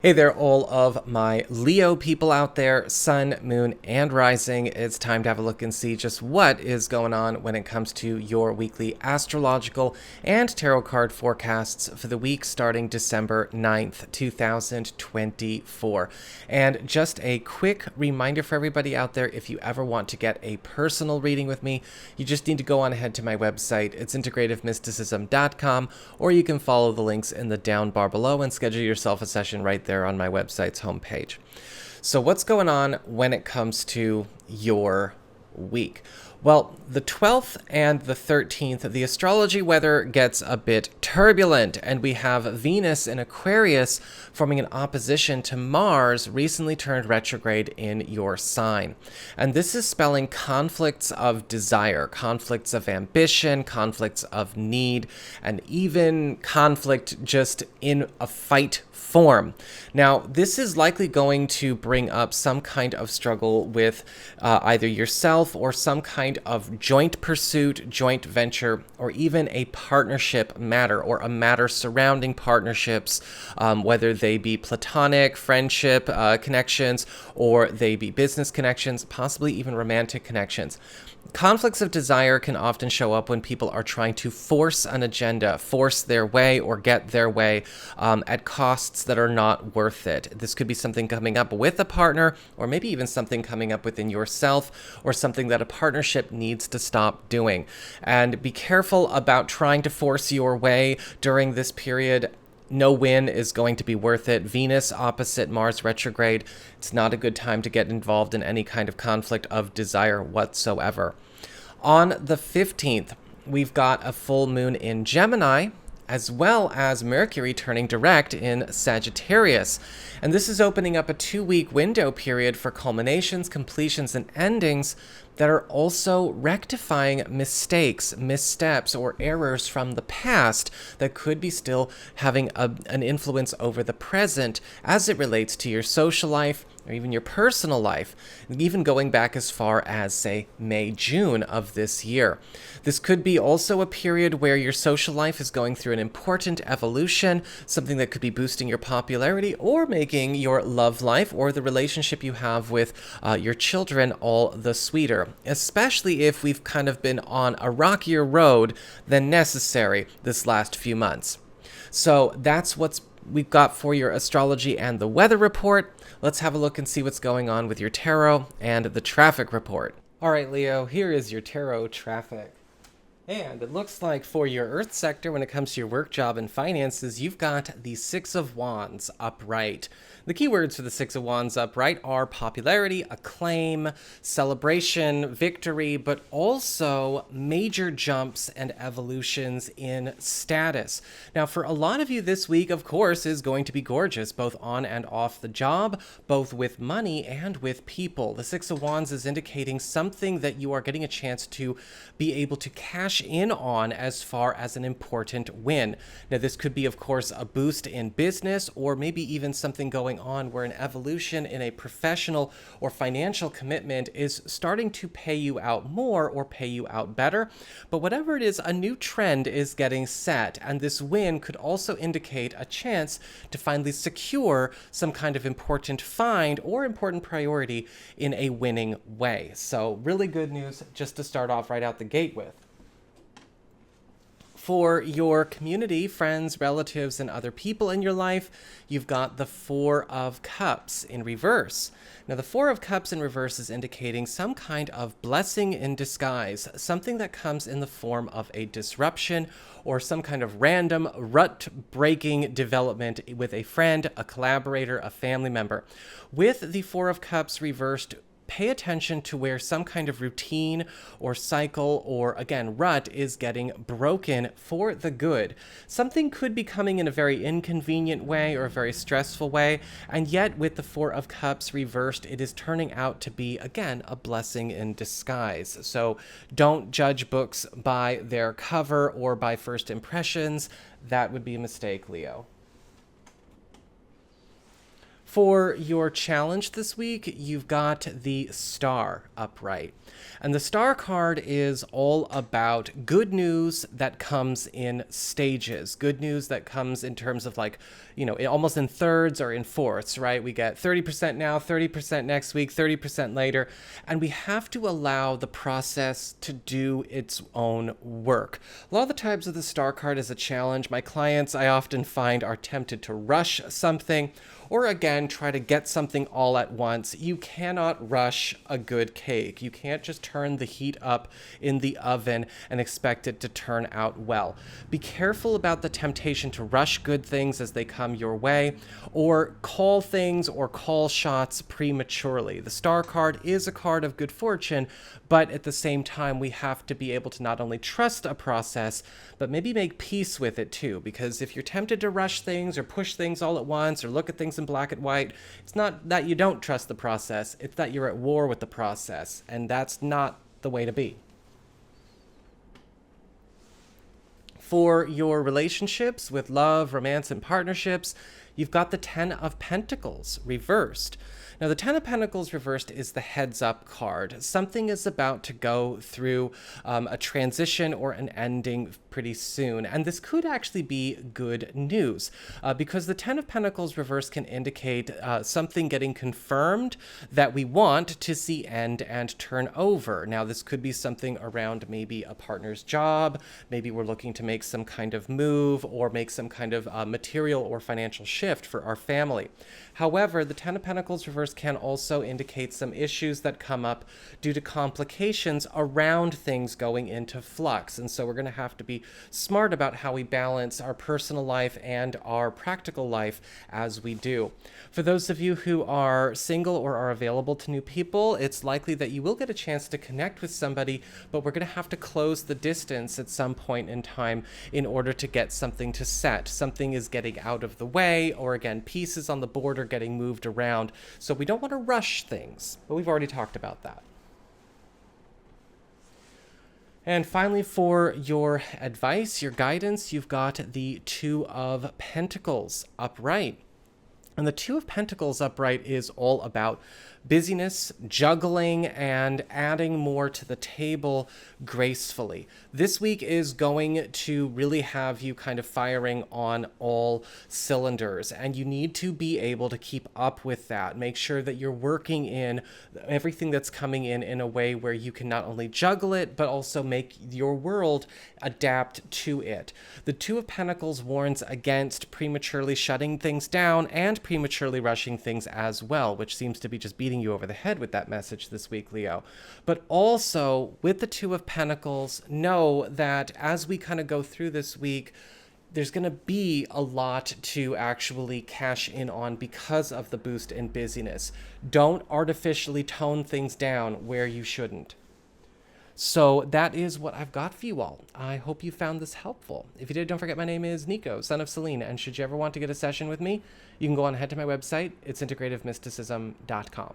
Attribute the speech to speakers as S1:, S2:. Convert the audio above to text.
S1: Hey there, all of my Leo people out there, sun, moon, and rising. It's time to have a look and see just what is going on when it comes to your weekly astrological and tarot card forecasts for the week starting December 9th, 2024. And just a quick reminder for everybody out there, if you ever want to get a personal reading with me, you just need to go on ahead to my website. It's integrativemysticism.com, or you can follow the links in the down bar below and schedule yourself a session right there on my website's homepage. So what's going on when it comes to your week? Well, the 12th and the 13th, the astrology weather gets a bit turbulent, and we have Venus in Aquarius forming an opposition to Mars, recently turned retrograde in your sign. And this is spelling conflicts of desire, conflicts of ambition, conflicts of need, and even conflict just in a fight form. Now, this is likely going to bring up some kind of struggle with either yourself or some kind of joint pursuit, joint venture, or even a partnership matter or a matter surrounding partnerships, whether they be platonic, friendship connections, or they be business connections, possibly even romantic connections. Conflicts of desire can often show up when people are trying to force an agenda, force their way or get their way at costs that are not worth it. This could be something coming up with a partner, or maybe even something coming up within yourself, or something that a partnership needs to stop doing. And be careful about trying to force your way during this period. No win is going to be worth it. Venus opposite Mars retrograde. It's not a good time to get involved in any kind of conflict of desire whatsoever. On the 15th, we've got a full moon in Gemini, as well as Mercury turning direct in Sagittarius. And this is opening up a 2-week window period for culminations, completions, and endings that are also rectifying mistakes, missteps, or errors from the past that could be still having an influence over the present as it relates to your social life or even your personal life, even going back as far as, say, May, June of this year. This could be also a period where your social life is going through an important evolution, something that could be boosting your popularity or making your love life or the relationship you have with your children all the sweeter, especially if we've kind of been on a rockier road than necessary this last few months. So that's what's we've got for your astrology and the weather report. Let's have a look and see what's going on with your tarot and the traffic report. All right, Leo, here is your tarot traffic. And it looks like for your Earth sector, when it comes to your work, job, and finances, you've got the Six of Wands upright. The keywords for the Six of Wands upright are popularity, acclaim, celebration, victory, but also major jumps and evolutions in status. Now, for a lot of you this week, of course, is going to be gorgeous, both on and off the job, both with money and with people. The Six of Wands is indicating something that you are getting a chance to be able to cash in on as far as an important win. Now, this could be, of course, a boost in business, or maybe even something going on where an evolution in a professional or financial commitment is starting to pay you out more or pay you out better. But whatever it is, a new trend is getting set, and this win could also indicate a chance to finally secure some kind of important find or important priority in a winning way. So really good news just to start off right out the gate with. For your community, friends, relatives, and other people in your life, you've got the Four of Cups in reverse. Now, the Four of Cups in reverse is indicating some kind of blessing in disguise, something that comes in the form of a disruption or some kind of random rut-breaking development with a friend, a collaborator, a family member. With the Four of Cups reversed, pay attention to where some kind of routine or cycle or, again, rut is getting broken for the good. Something could be coming in a very inconvenient way or a very stressful way, and yet with the Four of Cups reversed, it is turning out to be, again, a blessing in disguise. So don't judge books by their cover or by first impressions. That would be a mistake, Leo. For your challenge this week, you've got the Star upright. And the Star card is all about good news that comes in stages. Good news that comes in terms of almost in thirds or in fourths, right? We get 30% now, 30% next week, 30% later. And we have to allow the process to do its own work. A lot of the times with the Star card as a challenge, my clients, I often find, are tempted to rush something, or again, try to get something all at once. You cannot rush a good cake. You can't just turn the heat up in the oven and expect it to turn out well. Be careful about the temptation to rush good things as they come your way, or call things or call shots prematurely. The Star card is a card of good fortune, but at the same time, we have to be able to not only trust a process, but maybe make peace with it too. Because if you're tempted to rush things or push things all at once or look at things in black and white, it's not that you don't trust the process, it's that you're at war with the process. And that's not the way to be. For your relationships with love, romance, and partnerships, you've got the Ten of Pentacles reversed. Now, the Ten of Pentacles reversed is the heads up card. Something is about to go through a transition or an ending pretty soon. And this could actually be good news because the Ten of Pentacles reversed can indicate something getting confirmed that we want to see end and turn over. Now, this could be something around maybe a partner's job. Maybe we're looking to make some kind of move or make some kind of material or financial shift for our family. However, the Ten of Pentacles reversed can also indicate some issues that come up due to complications around things going into flux. And so we're going to have to be smart about how we balance our personal life and our practical life as we do. For those of you who are single or are available to new people, it's likely that you will get a chance to connect with somebody, but we're going to have to close the distance at some point in time in order to get something to set. Something is getting out of the way, or again, pieces on the board are getting moved around. So we don't want to rush things, but we've already talked about that. And finally, for your advice, your guidance, you've got the Two of Pentacles upright. And the Two of Pentacles upright is all about busyness, juggling, and adding more to the table gracefully. This week is going to really have you kind of firing on all cylinders, and you need to be able to keep up with that. Make sure that you're working in everything that's coming in a way where you can not only juggle it, but also make your world adapt to it. The Two of Pentacles warns against prematurely shutting things down and prematurely rushing things as well, which seems to be just beating you over the head with that message this week, Leo. But also, with the Two of Pentacles, know that as we kind of go through this week, there's going to be a lot to actually cash in on because of the boost in busyness. Don't artificially tone things down where you shouldn't. So that is what I've got for you all. I hope you found this helpful. If you did, don't forget my name is Nico, son of Selene, and should you ever want to get a session with me, you can go on ahead to my website. It's integrativemysticism.com.